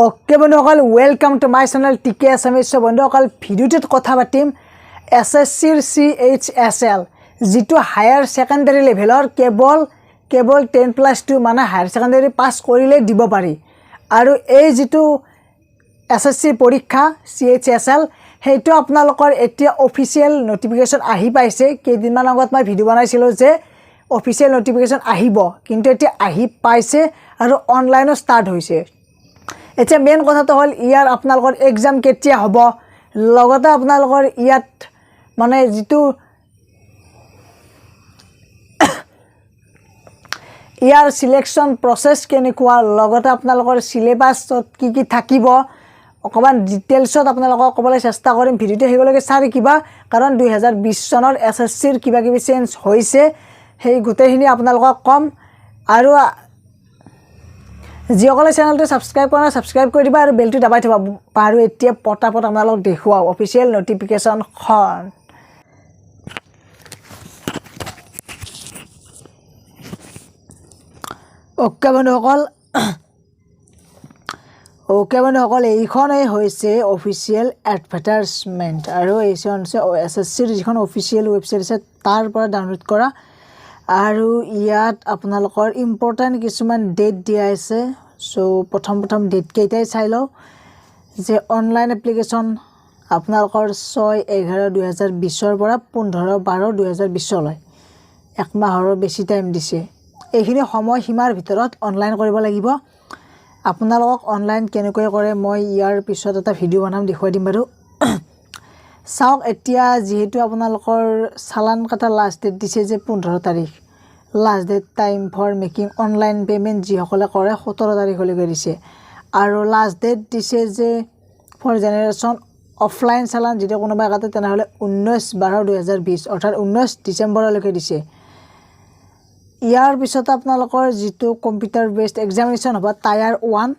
Okay, বন্ধুসকল, welcome to my channel TK ASSAMESE. So বন্ধুসকল, ভিডিওটোত কথা পাতিম SSC CHSL যিটো হায়াৰ সেকেন্ডাৰী লেভেলৰ কেৱল 10+2 মানে হায়াৰ সেকেন্ডাৰী পাস কৰিলে দিব পাৰি আৰু এই যিটো SSC পৰীক্ষা CHSL হেইটো আপোনালোকৰ এতিয়া অফিচিয়েল নোটিফিকেশন আহি পাইছে। কেইদিনমান আগত মই ভিডিও বনাইছিলো যে অফিচিয়েল নোটিফিকেশন আহিব, কিন্তু এতিয়া আহি পাইছে আৰু অনলাইনো স্টাৰ্ট হৈছে। এতিয়া মেইন কথাটো হল ইয়াৰ আপোনালোকৰ এক্সাম কেতিয়া হ'ব, লগতে আপোনালোকৰ ইয়াত মানে যিটো ইয়াৰ সিলেকশন প্ৰসেস কেনেকুৱা, লগতে আপোনালোকৰ সিলেবাছত কি থাকিব অকমান ডিটেইলছত আপোনালোকক ক'বলৈ চেষ্টা কৰিম। ভিডিওটো হেগলৈকে চাই কিবা, কাৰণ 2020 চনৰ SSCৰ কিবা কিবি চেঞ্জ হৈছে, সেই গোটেইখিনি আপোনালোকক কম। আৰু যিসকলে চেনেলটো সাবস্ক্ৰাইব কৰা সাবস্ক্ৰাইব কৰি দিবা আৰু বেলটো দবাই থবা। আৰু এতিয়া পটাপট আপোনালোকক দেখুৱাও অফিচিয়েল নোটিফিকেশনখন। ওকে বন্ধুসকল, এইখনেই হৈছে অফিচিয়েল এডভাৰটাইজমেণ্ট আৰু এইখন হৈছে SSCৰ যিখন অফিচিয়েল ৱেবছাইট আছে তাৰ পৰা ডাউনলোড কৰা। আৰু ইয়াত আপোনালোকৰ ইম্পৰ্টেণ্ট কিছুমান ডেট দিয়া আছে। সো প্ৰথম ডেট কেইটাই চাই লওঁ যে অনলাইন এপ্লিকেশ্যন আপোনালোকৰ 6/11/2020 পৰা 15/12/2020 এক মাহৰ বেছি টাইম দিছে। এইখিনি সময়সীমাৰ ভিতৰত অনলাইন কৰিব লাগিব। আপোনালোকক অনলাইন কেনেকৈ কৰে মই ইয়াৰ পিছত এটা ভিডিও বনাম, দেখুৱাই দিম বাৰু। চাওক, এতিয়া যেহেতু আপোনালোকৰ চালান কাটা লাষ্ট ডেট দিছে যে 15 তাৰিখ, last date time for making online payment যিসকলে কৰে 17 তাৰিখলৈকে দিছে। আৰু লাষ্ট ডেট দিছে যে ফৰ জেনেৰেশ্যন অফলাইন চালান যদি কোনোবাই কাটে তেনেহ'লে 19/12/2020 অৰ্থাৎ 19 ডিচেম্বৰলৈকে দিছে। ইয়াৰ পিছত আপোনালোকৰ যিটো কম্পিউটাৰ বেছড এক্সামিনেশ্যন হ'ব টায়াৰ 1,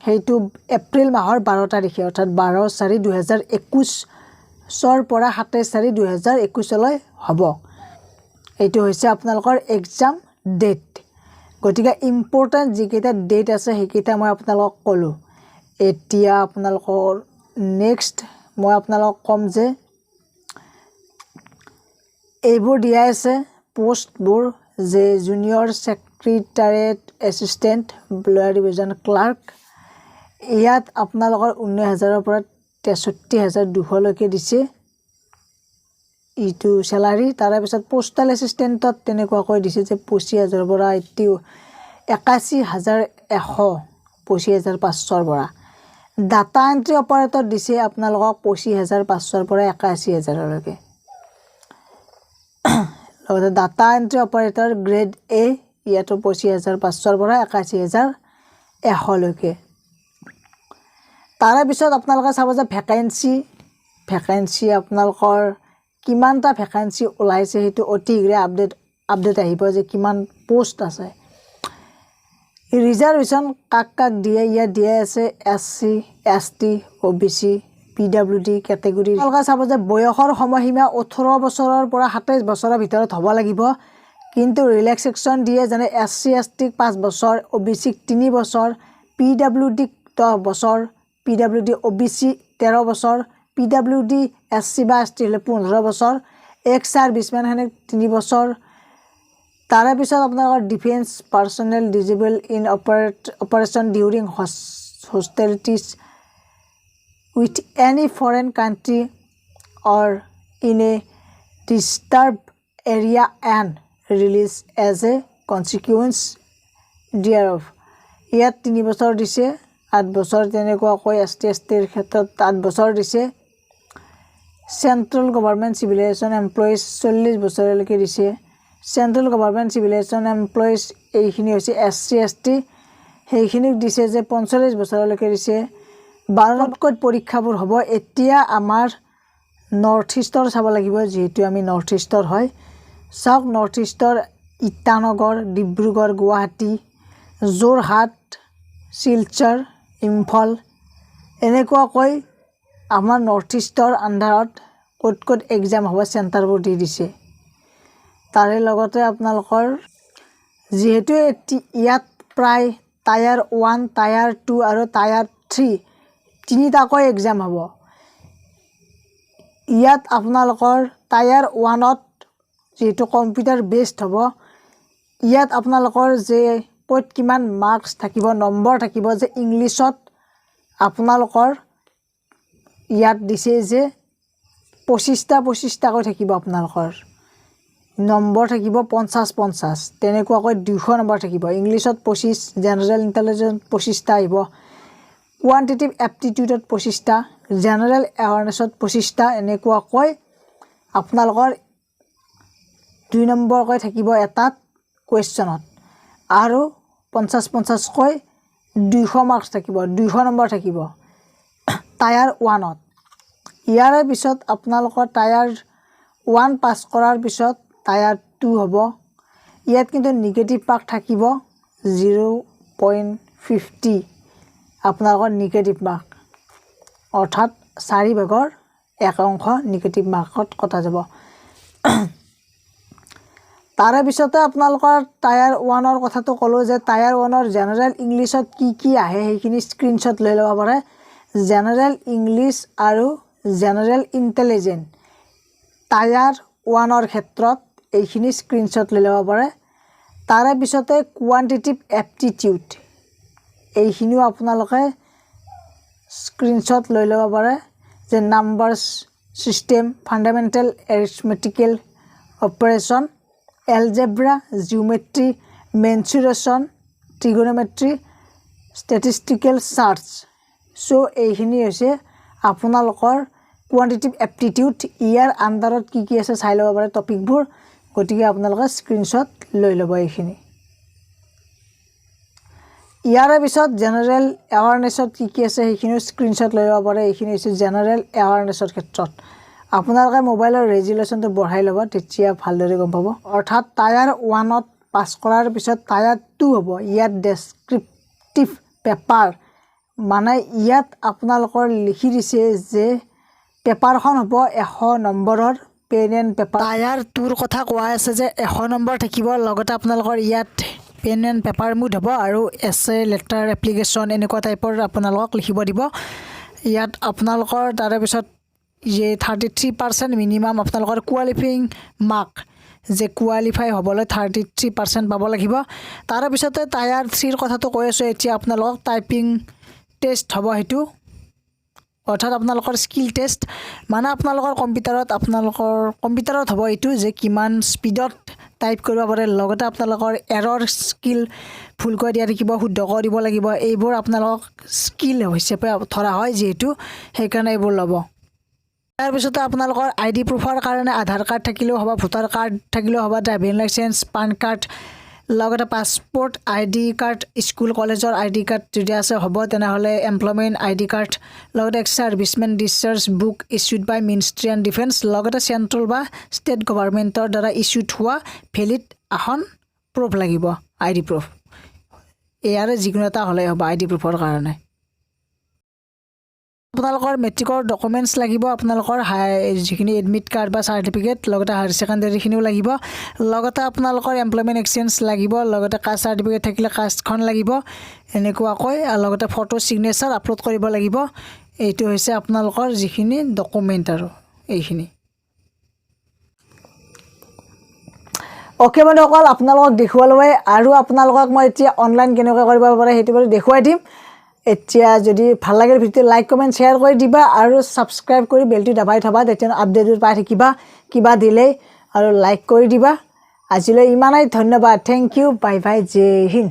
সেইটো এপ্ৰিল মাহৰ 12 তাৰিখে অৰ্থাৎ 12/4/2021 পৰা 27/4/2021 হ'ব। এইটো হৈছে আপোনালোকৰ এক্সাম ডেট। গতিকে ইম্পৰ্টেণ্ট যিকেইটা ডেট আছে সেইকেইটা মই আপোনালোকক ক'লোঁ। এতিয়া আপোনালোকৰ নেক্সট মই আপোনালোকক ক'ম যে এইবোৰ দিয়া আছে পোষ্টবোৰ, যে জুনিয়ৰ ছেক্ৰেটাৰিয়েট এছিষ্টেণ্ট লোৱাৰ ডিভিজন ক্লাৰ্ক। ইয়াত আপোনালোকৰ 19,000 পৰা 63,200লৈকে দিছে ইটো চেলাৰী। তাৰে পিছত পোষ্টেল এছিষ্টেণ্টত তেনেকুৱাকৈ দিছে যে 25,000 পৰা 81,100 25,500 পৰা। ডাটা এণ্ট্ৰি অপাৰেটৰ দিছে আপোনালোকক 25,500 পৰা 81,000লৈকে। লগতে data entry operator grade A, ইয়াতো 25,500 পৰা 81,100লৈকে। তাৰে পিছত আপোনালোকে চাব যে ভেকেঞ্চি আপোনালোকৰ কিমানটা ভেকেঞ্চি ওলাইছে সেইটো অতি শীঘ্ৰে আপডেট আহিব যে কিমান পোষ্ট আছে। ৰিজাৰ্ভেশ্যন কাক দিয়ে, ইয়াত দিয়া আছে SC ST OBC PWD category. আপোনালোকে চাব যে বয়সৰ সময়সীমা 18 বছৰৰ পৰা 27 বছৰৰ ভিতৰত হ'ব লাগিব, কিন্তু ৰিলেক্সেশ্যন দিয়ে যেনে SC ST 5 বছৰ, OBC 3 বছৰ, PWD 10 বছৰ, PWD OBC 13 বছৰ, PWD SC বা ST হ'লে 15 বছৰ, এক্স ছাৰ্ভিচমেন হেনে 3 বছৰ। তাৰে পিছত আপোনালোকৰ defence personnel disabled in operation during hostilities with any foreign country or in a disturb area and release as a consequence thereof. ইয়াত 3 বছৰ দিছে, 8 বছৰ তেনেকুৱাকৈ ST STৰ ক্ষেত্ৰত 8 বছৰ দিছে। চেণ্ট্ৰেল গভৰ্ণমেণ্ট চিভিলাইজেশ্যন এমপ্লয়িজ 40 বছৰলৈকে দিছে। চেণ্ট্ৰেল গভৰ্ণমেণ্ট চিভিলাইজেশ্যন এমপ্লয়িজ এইখিনি হৈছে SC ST, সেইখিনিক দিছে যে 45 বছৰলৈকে দিছে। 12তকৈ পৰীক্ষাবোৰ হ'ব। এতিয়া আমাৰ নৰ্থ ইষ্টৰ চাব লাগিব, যিহেতু আমি নৰ্থ ইষ্টৰ হয়। চাওক, নৰ্থ ইষ্টৰ ইটানগৰ, ডিব্ৰুগড়, গুৱাহাটী, যোৰহাট, শিলচৰ, ইম্ফল এনেকুৱাকৈ আমাৰ নৰ্থ ইষ্টৰ আণ্ডাৰত ক'ত এক্সাম হ'ব চেণ্টাৰবোৰ দি দিছে। তাৰে লগতে আপোনালোকৰ যিহেতু ইয়াত প্ৰায় টায়াৰ 1, টায়াৰ 2 আৰু টায়াৰ 3 তিনিটাকৈ এক্সাম হ'ব ইয়াত আপোনালোকৰ টায়াৰ 1ত যেটো কম্পিউটাৰ বেসড হ'ব ইয়াত আপোনালোকৰ যে ক'ত কিমান মাৰ্কস থাকিব নম্বৰ থাকিব যে ইংলিছত আপোনালোকৰ ইয়াত দিছে যে 25টা কৈ থাকিব আপোনালোকৰ নম্বৰ থাকিব 50 তেনেকুৱাকৈ 200 নম্বৰ থাকিব ইংলিছত 25 জেনাৰেল ইন্টেলিজেন্স 25টা আহিব কোয়ান্টিটিভ এপ্টিটিউডত 25টা জেনাৰেল এৱাৰনেছত 25টা এনেকুৱাকৈ আপোনালোকৰ 2 নম্বৰ কৈ থাকিব এটাত কোৱেশ্চনত আৰু 50 কৈ 200 মাৰ্কস থাকিব 200 নম্বৰ থাকিব টায়াৰ 1ত ইয়াৰে পিছত আপোনালোকৰ টায়াৰ 1 পাস কৰাৰ পিছত টায়াৰ 2 হ'ব ইয়াত কিন্তু নিগেটিভ মাৰ্ক থাকিব 0.50 আপোনালোকৰ নিগেটিভ মাৰ্ক অৰ্থাৎ 4 ভাগৰ 1 অংশ নিগেটিভ মাৰ্কত কটা যাব তাৰে পিছতে আপোনালোকৰ টায়াৰ 1ৰ কথাটো কলো যে টায়াৰ 1ৰ জেনাৰেল ইংলিছত কি আহে সেইখিনি স্ক্ৰিনশ্বট লৈ ল'ব পাৰে জেনাৰেল ইংলিছ আৰু জেনাৰেল ইন্টেলিজেন্স টায়াৰ 1ৰ ক্ষেত্ৰত এইখিনি স্ক্ৰিনশ্বট লৈ ল'ব পাৰে তাৰে পিছতে কোয়ান্টিটিভ এপ্টিটিউড এইখিনিও আপোনালোকে স্ক্ৰিনশ্বট লৈ ল'ব পাৰে যে numbers system fundamental arithmetical operation algebra geometry mensuration trigonometry statistical charts so এইখিনি হৈছে আপোনালোকৰ কোয়ান্টিটিভ এপ্টিটিউড ইয়াৰ আন্ডাৰত কি আছে চাই ল'ব পাৰে টপিকবোৰ গতিকে আপোনালোকে স্ক্ৰিনশ্বট লৈ ল'ব এইখিনি ইয়াৰে পিছত জেনাৰেল এৱাৰনেছত কি আছে সেইখিনি স্ক্ৰিনশ্বট লৈ ল'ব পাৰে এইখিনি হৈছে জেনাৰেল এৱাৰনেছৰ ক্ষেত্ৰত আপোনালোকে মোবাইলৰ ৰেজুলেশ্যনটো বঢ়াই ল'ব তেতিয়া ভালদৰে গম পাব অৰ্থাৎ টায়াৰ 1ত পাস কৰাৰ পিছত টায়াৰ 2 হ'ব ইয়াত ডেসক্ৰিপটিভ পেপাৰ মানে ইয়াত আপোনালোকৰ লিখি দিছে যে পেপাৰখন হ'ব 100 নম্বৰৰ পেন এণ্ড পেপাৰ টায়াৰ 2ৰ কথা কোৱা আছে যে 100 নম্বৰ থাকিব লগতে আপোনালোকৰ ইয়াত পেন এণ্ড পেপাৰ মুড হ'ব আৰু এছে লেটাৰ এপ্লিকেশ্যন এনেকুৱা টাইপৰ আপোনালোকক লিখিব দিব ইয়াত আপোনালোকৰ তাৰে পিছত যে 33% মিনিমাম আপোনালোকৰ কোৱালিফাইং মাৰ্ক যে কোৱালিফাই হ'বলৈ 33% পাব লাগিব তাৰে পিছতে টায়াৰ 3ৰ কথাটো কৈ আছো এতিয়া আপোনালোকক টাইপিং টেষ্ট হ'ব হেতু অৰ্থাৎ আপোনালোকৰ স্কিল টেষ্ট মানে আপোনালোকৰ কম্পিউটাৰত হ'ব এইটো যে কিমান স্পিডত টাইপ কৰিব পাৰে লগতে আপোনালোকৰ এৰৰ স্কিল ভুল কৰি দিয়া থাকিব শুদ্ধ কৰিব লাগিব এইবোৰ আপোনালোকক স্কিল হিচাপে ধৰা হয় যেহেতু সেইকাৰণে এইবোৰ ল'ব তাৰ পিছতে আপোনালোকৰ আইডি প্ৰুফৰ কাৰণে আধাৰ কাৰ্ড থাকিলেও হ'ব ভোটাৰ কাৰ্ড থাকিলেও হ'ব ড্ৰাইভিং লাইসেন্স পান কাৰ্ড লগতে পাসপোৰ্ট আইডি কাৰ্ড স্কুল কলেজৰ আইডি কার্ড যদি আছে হ'ব তেনেহলে এমপ্লয়মেন্ট আইডি কার্ড লগতে servicemen discharge book issued by ministry and defence লগতে সেন্ট্রাল বা স্টেট গভৰ্ণমেণ্টৰ দ্বাৰা ইস্যুড হোৱা ভ্যালিড এখন প্ৰুফ লাগিব আইডি প্ৰুফ এয়াৰে যিকোনো এটা হলে হ'ব আইডি প্ৰুফৰ কাৰণে আপোনালোকৰ মেট্ৰিকৰ ডকুমেন্টছ লাগিব আপোনালোকৰ যিখিনি এডমিট কাৰ্ড বা সাৰ্টিফিকেট লগতে হায়াৰ সেকেন্ডাৰী খিনিও লাগিব লগতে আপোনালোকৰ এমপ্লয়মেন্ট এক্সচেঞ্জ লাগিব লগতে কাষ্ট সাৰ্টিফিকেট থাকিলে কাষ্টখন লাগিব এনেকুৱাকৈ লগতে ফটো সিগনেচাৰ আপলোড কৰিব লাগিব এইটো হৈছে আপোনালোকৰ যিখিনি ডকুমেন্ট আৰু এইখিনি ওকে বন্ধুসকল আপোনালোকক দেখুৱালৈ আৰু আপোনালোকক মই এতিয়া অনলাইন কেনেকৈ কৰিব পাৰে সেইটো দেখুৱাই দিম এতিয়া যদি ভাল লাগে ভিডিঅ লাইক কমেন্ট শেয়াৰ কৰি দিবা আৰু সাবস্ক্ৰাইব কৰি বেলটো দবাই থবা তেতিয়া আপডেটবোৰ পাই থাকিবা কিবা দিলে আৰু লাইক কৰি দিবা আজিলৈ ইমানেই ধন্যবাদ থ্যাংক ইউ বাই বাই জয় হিন্দ